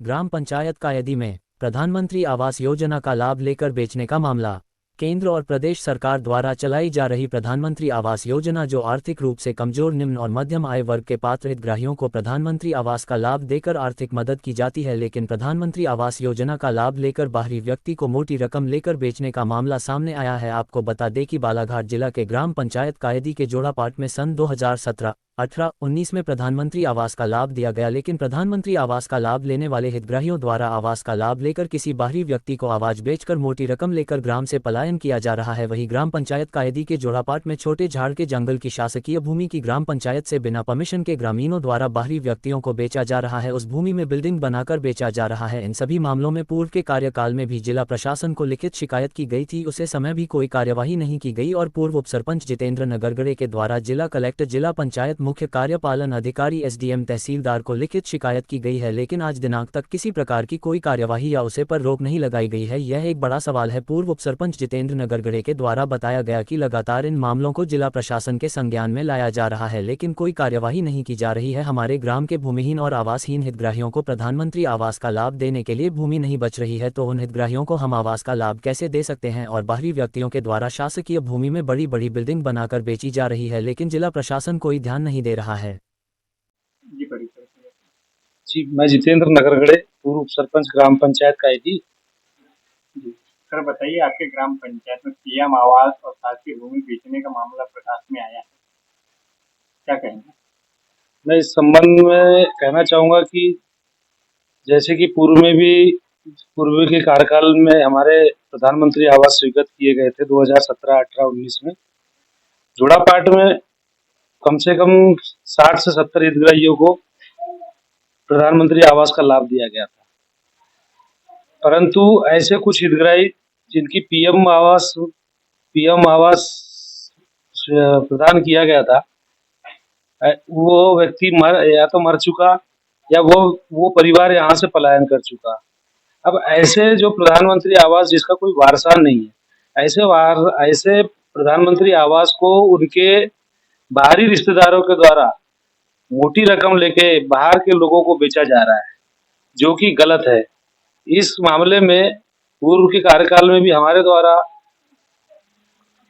ग्राम पंचायत कायदी में प्रधानमंत्री आवास योजना का लाभ लेकर बेचने का मामला। केंद्र और प्रदेश सरकार द्वारा चलाई जा रही प्रधानमंत्री आवास योजना, जो आर्थिक रूप से कमजोर, निम्न और मध्यम आय वर्ग के पात्र हितग्राहियों को प्रधानमंत्री आवास का लाभ देकर आर्थिक मदद की जाती है, लेकिन प्रधानमंत्री आवास योजना का लाभ लेकर बाहरी व्यक्ति को मोटी रकम लेकर बेचने का मामला सामने आया है। आपको बता दें कि बालाघाट जिला के ग्राम पंचायत कायदी के जोड़ापाट में सन 2017, 18, 19 में प्रधानमंत्री आवास का लाभ दिया गया, लेकिन प्रधानमंत्री आवास का लाभ लेने वाले हितग्राहियों द्वारा आवास का लाभ लेकर किसी बाहरी व्यक्ति को आवास बेचकर मोटी रकम लेकर ग्राम से पलायन किया जा रहा है। वहीं ग्राम पंचायत कायदी के जोड़ापाट में छोटे झाड़ के जंगल की शासकीय भूमि की ग्राम पंचायत से बिना परमिशन के ग्रामीणों द्वारा बाहरी व्यक्तियों को बेचा जा रहा है। उस भूमि में बिल्डिंग बनाकर बेचा जा रहा है। इन सभी मामलों में पूर्व के कार्यकाल में भी जिला प्रशासन को लिखित शिकायत की गई थी, उसे समय भी कोई कार्यवाही नहीं की गई और पूर्व उप सरपंच जितेंद्र नगरगड़े के द्वारा जिला कलेक्टर, जिला पंचायत मुख्य कार्यपालन अधिकारी, एसडीएम, तहसीलदार को लिखित शिकायत की गई है, लेकिन आज दिनांक तक किसी प्रकार की कोई कार्यवाही या उसे पर रोक नहीं लगाई गई है। यह एक बड़ा सवाल है। पूर्व उप सरपंच जितेंद्र नगरगड़े के द्वारा बताया गया कि लगातार इन मामलों को जिला प्रशासन के संज्ञान में लाया जा रहा है, लेकिन कोई कार्यवाही नहीं की जा रही है। हमारे ग्राम के भूमिहीन और आवासहीन हितग्राहियों को प्रधानमंत्री आवास का लाभ देने के लिए भूमि नहीं बच रही है, तो उन हितग्राहियों को हम आवास का लाभ कैसे दे सकते हैं। और बाहरी व्यक्तियों के द्वारा शासकीय भूमि में बड़ी बड़ी बिल्डिंग बनाकर बेची जा रही है, लेकिन जिला प्रशासन कोई ध्यान नहीं दे रहा है। जी, मैं जितेंद्र नगरगड़े, पूर्व उप सरपंच ग्राम पंचायत कायदी। जी सर, बताइए, आपके ग्राम पंचायत में पीएम आवास और शासकीय भूमि बेचने का मामला प्रकाश में आया है, क्या कहेंगे? मैं इस संबंध में कहना चाहूँगा कि जैसे कि पूर्व के कार्यकाल में हमारे प्रधानमंत्री आवास स्वीकृत किए गए थे 2017, 18, 19 में। जोड़ापाट में कम से कम 60 से 70 हितग्राहियों को प्रधानमंत्री आवास का लाभ दिया गया था, परंतु ऐसे कुछ हितग्राही जिनकी पीएम आवास प्रदान किया गया था, वो व्यक्ति मर चुका या वो परिवार यहाँ से पलायन कर चुका। अब ऐसे जो प्रधानमंत्री आवास जिसका कोई वारसा नहीं है, ऐसे प्रधानमंत्री आवास को उनके बाहरी रिश्तेदारों के द्वारा मोटी रकम लेके बाहर के लोगों को बेचा जा रहा है, जो कि गलत है। इस मामले में पूर्व के कार्यकाल में भी हमारे द्वारा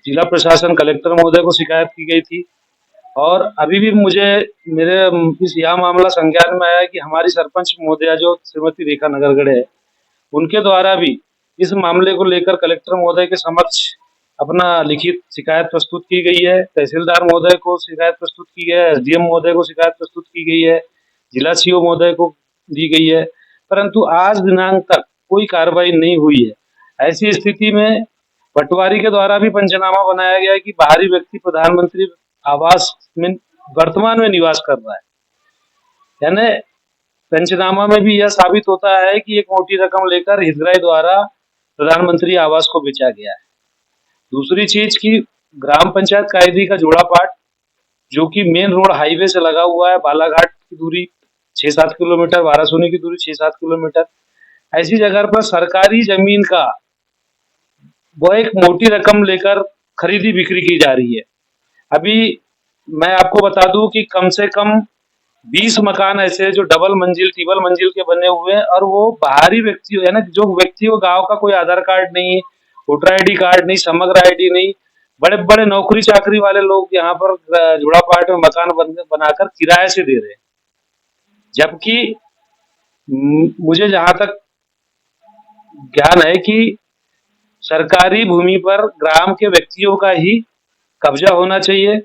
जिला प्रशासन, कलेक्टर महोदय को शिकायत की गई थी, और अभी भी यह मामला संज्ञान में आया कि हमारी सरपंच महोदया जो श्रीमती रेखा नगरगड़े है, उनके द्वारा भी इस मामले को लेकर कलेक्टर महोदय के समक्ष अपना लिखित शिकायत प्रस्तुत की गई है। तहसीलदार महोदय को शिकायत प्रस्तुत की गई है, एसडीएम महोदय को शिकायत प्रस्तुत की गई है, जिला सीओ महोदय को दी गई है, परंतु आज दिनांक तक कोई कार्रवाई नहीं हुई है। ऐसी स्थिति में पटवारी के द्वारा भी पंचनामा बनाया गया है कि बाहरी व्यक्ति प्रधानमंत्री आवास में वर्तमान में निवास कर रहा है, यानी पंचनामा में भी यह साबित होता है कि एक मोटी रकम लेकर हितग्राही द्वारा प्रधानमंत्री आवास को बेचा गया है। दूसरी चीज की ग्राम पंचायत कायदी का जोड़ापाट, जो कि मेन रोड हाईवे से लगा हुआ है, बालाघाट की दूरी 6-7 किलोमीटर, वारासोनी की दूरी 6-7 किलोमीटर, ऐसी जगह पर सरकारी जमीन का वो एक मोटी रकम लेकर खरीदी बिक्री की जा रही है। अभी मैं आपको बता दूं कि कम से कम 20 मकान ऐसे जो डबल मंजिल, ट्रिपल मंजिल के बने हुए हैं, और वो बाहरी व्यक्ति है ना, जो व्यक्ति को गांव का कोई आधार कार्ड नहीं, वोटर आईडी कार्ड नहीं, समग्र आईडी नहीं, बड़े बड़े नौकरी चाकरी वाले लोग यहाँ पर जोड़ापाट में मकान बनाकर किराए से दे रहे हैं। जबकि मुझे जहां तक ज्ञान है कि सरकारी भूमि पर ग्राम के व्यक्तियों का ही कब्जा होना चाहिए।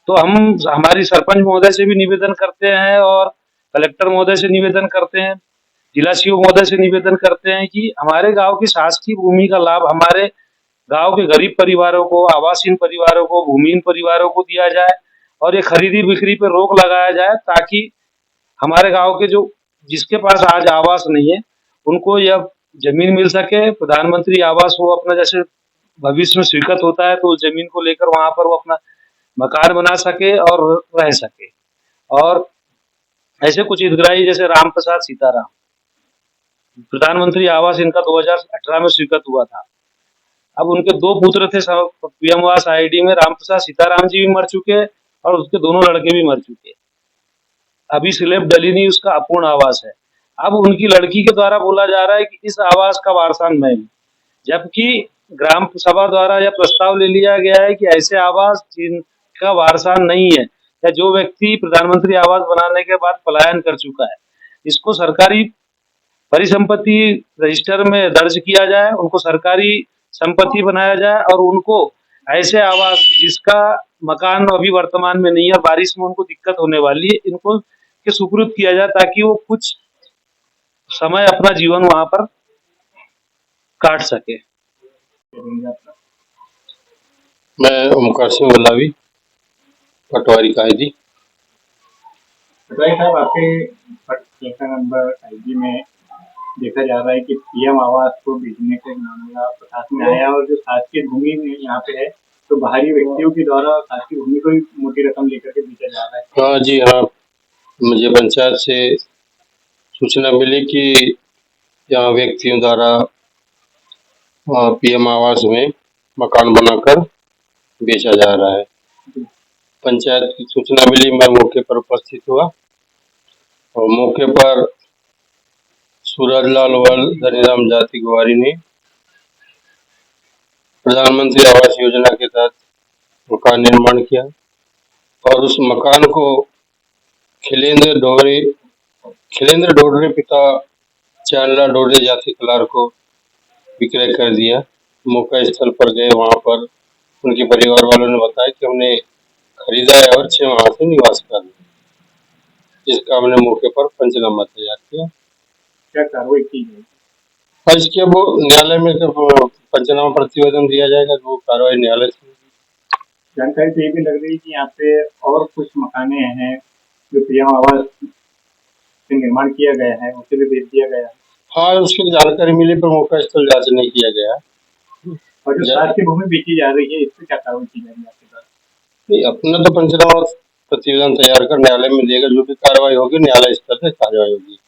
तो हम हमारी सरपंच महोदय से भी निवेदन करते हैं और कलेक्टर महोदय से निवेदन करते हैं, जिला सीओ महोदय से निवेदन करते हैं कि हमारे गांव की शासकीय भूमि का लाभ हमारे गांव के गरीब परिवारों को, आवासहीन परिवारों को, भूमिहीन परिवारों को दिया जाए, और ये खरीदी बिक्री पर रोक लगाया जाए, ताकि हमारे गांव के जिसके पास आज आवास नहीं है उनको यह जमीन मिल सके। प्रधानमंत्री आवास वो अपना जैसे भविष्य में स्वीकृत होता है, तो उस जमीन को लेकर वहां पर वो अपना मकान बना सके और रह सके। और ऐसे कुछ हितग्राही जैसे राम प्रसाद सीताराम, प्रधानमंत्री आवास इनका 2018 में स्वीकृत हुआ था। अब उनके 2 पुत्र थे पीएम आवास आईडी में, राम प्रसाद सीताराम जी भी मर चुके और उसके दोनों लड़के भी मर चुके। अभी स्लैब डली नहीं, उसका अपूर्ण आवास है। अब उनकी लड़की के द्वारा बोला जा रहा है कि इस आवास का वारसान मैं हूँ, जबकि ग्राम सभा द्वारा यह प्रस्ताव ले लिया गया है कि ऐसे आवास जिनका वारसान नहीं है या जो व्यक्ति प्रधानमंत्री आवास बनाने के बाद पलायन कर चुका है, इसको सरकारी परिसंपत्ति रजिस्टर में दर्ज किया जाए, उनको सरकारी संपत्ति बनाया जाए और उनको ऐसे आवास जिसका मकान अभी वर्तमान में नहीं है और बारिश में उनको दिक्कत होने वाली है, इनको के सुपुर्द किया जाए ताकि वो कुछ समय अपना जीवन वहां पर काट सके। करेंगे अपना। मैं ओमकार सिंह वल्लावी, पटवारी कायदी। पटवारी साहब, आपके पट्टा नंबर आईजी में देखा जा रहा है कि पीएम आवास को भेजने का मामला प्रकाश में आया और जो शासकीय भूमि में यहाँ पे है तो बाहरी व्यक्तियों के द्वारा शासकीय भूमि को ही मोटी रकम लेकर के बेचा जा रहा है। हाँ जी हाँ, मुझे पंचायत से सूचना मिली कि यहाँ व्यक्तियों द्वारा पीएम आवास में मकान बनाकर बेचा जा रहा है। पंचायत की सूचना मिली, मैं मौके पर उपस्थित हुआ और मौके पर सूरजलाल वल धनीराम जाति गुवारी ने प्रधानमंत्री आवास योजना के तहत मकान निर्माण किया और उस मकान को खिलेंद्र ढोडरे पिता चांदला ढोडरे जाति कलार को विक्रय कर दिया। मौका स्थल पर गए, वहां पर उनके परिवार वालों ने बताया कि हमने खरीदा है और 6 माह से निवास कर रहे हैं, जिसका हमने मौके पर पंचनामा तैयार किया। क्या कार्रवाई की गई? और इसके वो न्यायालय में जब पंचनामा प्रतिवेदन दिया जाएगा तो वो कार्रवाई न्यायालय से होगी। जानकारी तो ये भी लग रही है कि यहाँ पे और कुछ मकाने हैं जो पीएम आवास से निर्माण किया गया है, उसे भी बेच दिया गया है। हाँ, उसकी जानकारी मिली पर मौका स्थल जांच नहीं किया गया। और जो शासकीय भूमि बेची जा रही है, इस पे क्या कार्रवाई की जाएगी आपके पास? नहीं, अपना तो पंचनामा प्रतिवेदन तैयार कर न्यायालय में देगा, जो भी कार्रवाई होगी न्यायालय स्तर से कार्रवाई होगी।